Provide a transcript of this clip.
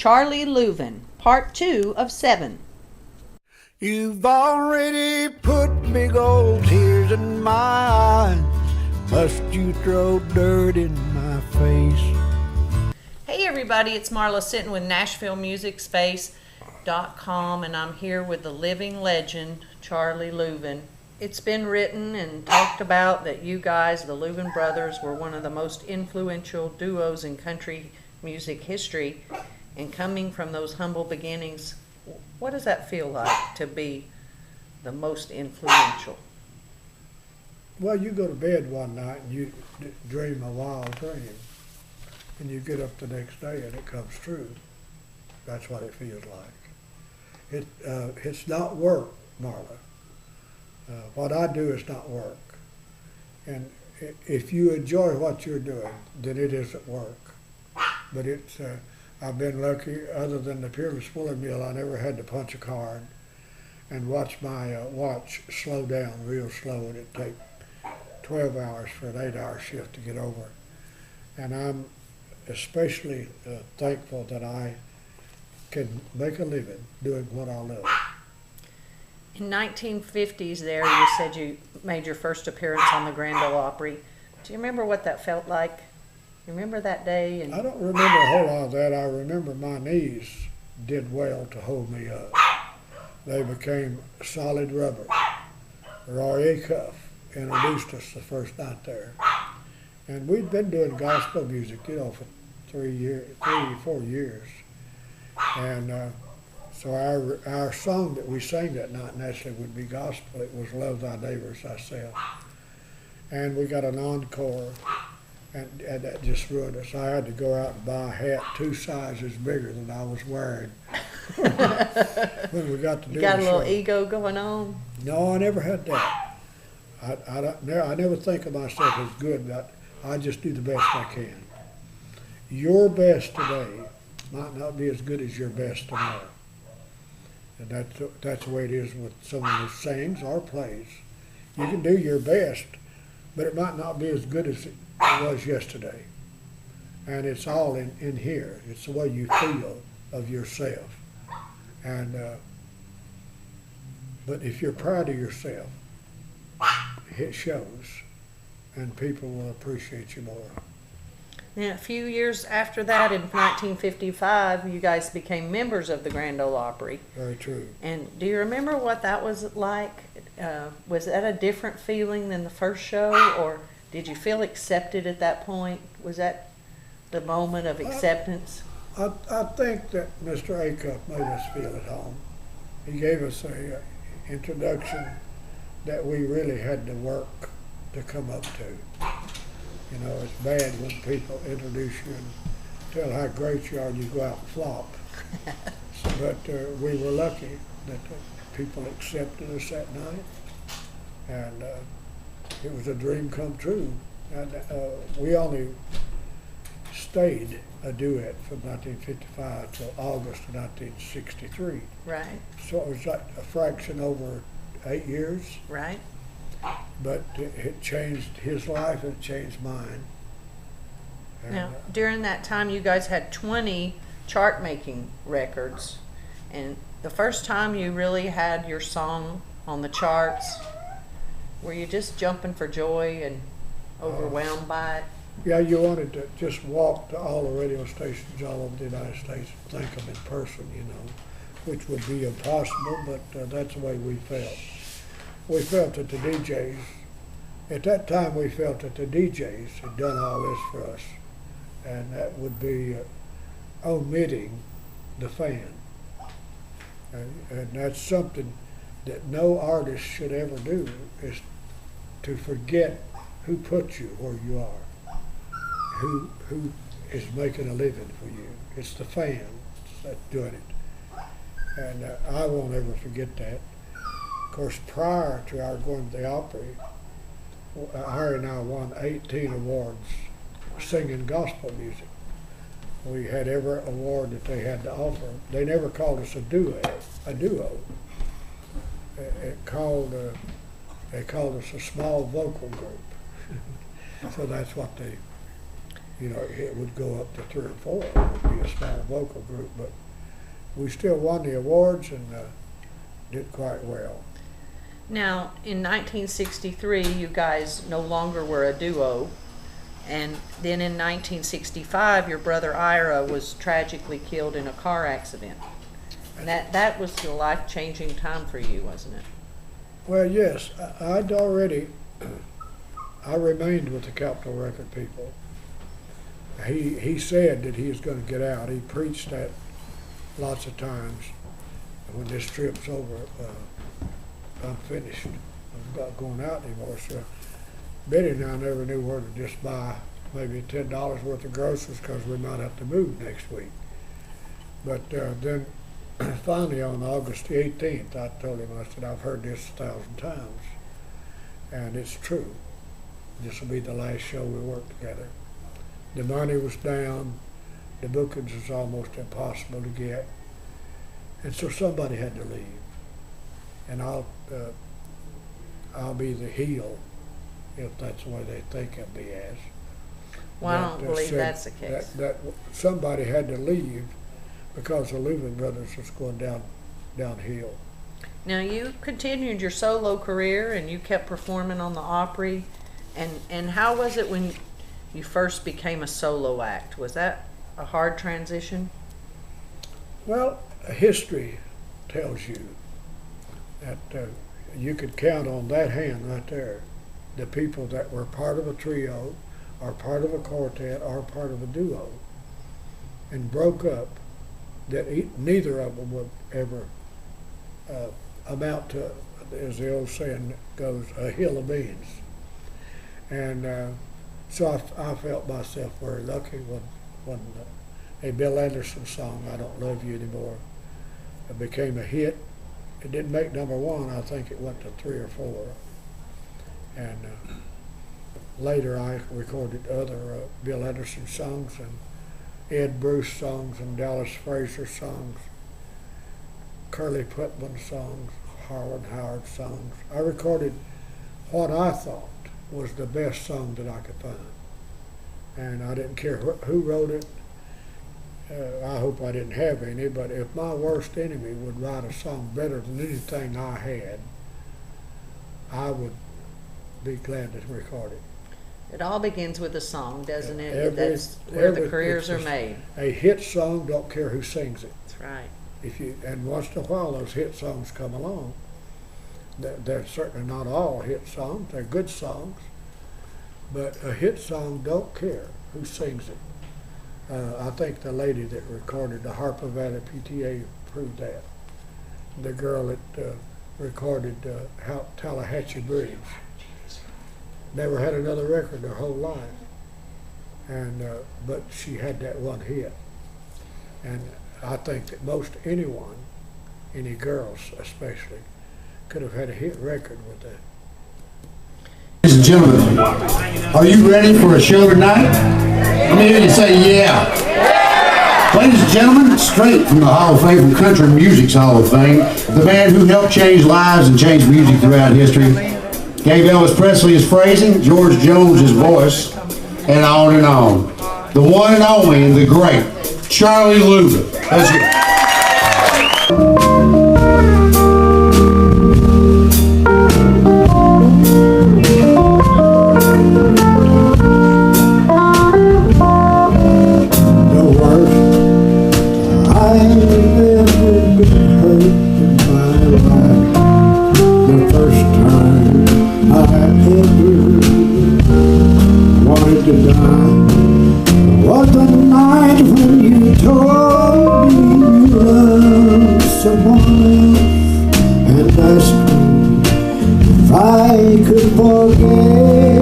Charlie-Luvin, Part 2 of 7. You've already put big old tears in my eyes. Must you throw dirt in my face? Hey everybody, it's Marla Sitten with NashvilleMusicSpace.com, and I'm here with the living legend, Charlie-Luvin. It's been written and talked about that you guys, the Luvin brothers, were one of the most influential duos in country music history. And coming from those humble beginnings, what does that feel like to be the most influential? Well, you go to bed one night and you dream a wild dream, and you get up the next day and it comes true. That's what it feels like. It's not work, Marla. What I do is not work. And if you enjoy what you're doing, then it isn't work. But it's, I've been lucky, other than the Peerless Woolen Mill, I never had to punch a card and watch my watch slow down real slow, and it'd take 12 hours for an 8-hour shift to get over. And I'm especially thankful that I can make a living doing what I love. In 1950s there, you said you made your first appearance on the Grand Ole Opry. Do you remember what that felt like? You remember that day? And I don't remember a whole lot of that. I remember my knees did well to hold me up. They became solid rubber. Roy Acuff introduced us the first night there. And we'd been doing gospel music, for 3 or 4 years. And so our song that we sang that night naturally would be gospel. It was Love Thy Neighbor as Thyself. And we got an encore. And that just ruined us. I had to go out and buy a hat 2 sizes bigger than I was wearing when we got to do you got the a little show. ego going on? No, I never had that. I never think of myself as good, but I just do the best I can. Your best today might not be as good as your best tomorrow. And that's the way it is with someone who sings or plays. You can do your best, but it might not be as good as it was yesterday. And it's all in here. It's the way you feel of yourself. And but if you're proud of yourself, it shows, and people will appreciate you more. Now, a few years after that, in 1955, you guys became members of the Grand Ole Opry. Very true. And do you remember what that was like? Was that a different feeling than the first show, or did you feel accepted at that point? Was that the moment of acceptance? I think that Mr. Acuff made us feel at home. He gave us a introduction that we really had to work to come up to. It's bad when people introduce you and tell how great you are and you go out and flop. But we were lucky that people accepted us that night, and it was a dream come true. And we only stayed a duet from 1955 till August of 1963. Right. So it was like a fraction over 8 years. Right. But it changed his life, and it changed mine. And, Now, during that time, you guys had 20 chart-making records, and the first time you really had your song on the charts, were you just jumping for joy and overwhelmed by it? yeah, you wanted to just walk to all the radio stations all over the United States and thank them in person, which would be impossible, but that's the way we felt. We felt that the DJs, at that time we felt that the DJs had done all this for us, and that would be omitting the fan. And that's something that no artist should ever do, is to forget who put you where you are, who is making a living for you. It's the fans that's doing it. And I won't ever forget that. Of course, prior to our going to the Opry, Harry and I won 18 awards singing gospel music. We had every award that they had to offer. They never called us a duo. They called us a small vocal group. So that's what they you know, it would go up to 3 or 4. It would be a small vocal group, but we still won the awards and did quite well. Now, in 1963, you guys no longer were a duo, and then in 1965, your brother Ira was tragically killed in a car accident. And that was a life-changing time for you, wasn't it? Well, yes, I'd already, I remained with the Capitol Record people. He said that he was going to get out. He preached that lots of times. When this trip's over, I'm finished. I'm not going out anymore. So Betty and I never knew where to just buy maybe $10 worth of groceries because we might have to move next week. But then finally on August the 18th, I told him, I said, I've heard this 1,000 times, and it's true. This will be the last show we work together. The money was down. The bookings was almost impossible to get. And so somebody had to leave. And I'll be the heel, if that's the way they think of me as. Well, I don't believe that's the case. That somebody had to leave because the Luvin brothers was going downhill. Now, you continued your solo career and you kept performing on the Opry. And how was it when you first became a solo act? Was that a hard transition? Well, history tells you that you could count on that hand right there the people that were part of a trio or part of a quartet or part of a duo and broke up, that neither of them would ever amount to, as the old saying goes, a hill of beans. And so I felt myself very lucky when a Bill Anderson song, I Don't Love You Anymore, became a hit. It didn't make #1. I think it went to 3 or 4. And later I recorded other Bill Anderson songs and Ed Bruce songs and Dallas Frazier songs, Curly Putman songs, Harlan Howard songs. I recorded what I thought was the best song that I could find. And I didn't care who wrote it. I hope I didn't have any, but if my worst enemy would write a song better than anything I had, I would be glad to record it. It all begins with a song, doesn't it? That's where the careers are made. A hit song, don't care who sings it. That's right. And once in a while those hit songs come along. They're certainly not all hit songs. They're good songs. But a hit song, don't care who sings it. I think the lady that recorded the Harper Valley PTA proved that. The girl that recorded Tallahatchie Bridge never had another record their whole life, and but she had that one hit. And I think that most anyone, any girls especially, could have had a hit record with that. Ladies and gentlemen, are you ready for a show tonight? Let me hear you say yeah. Ladies and gentlemen, straight from the Hall of Fame, from Country Music's Hall of Fame, the man who helped change lives and change music throughout history, gave Elvis Presley his phrasing, George Jones his voice, and on and on. The one and only and the great Charlie-Luvin. Let's hear it. Was the night when you told me you loved someone else, and asked me if I could forget.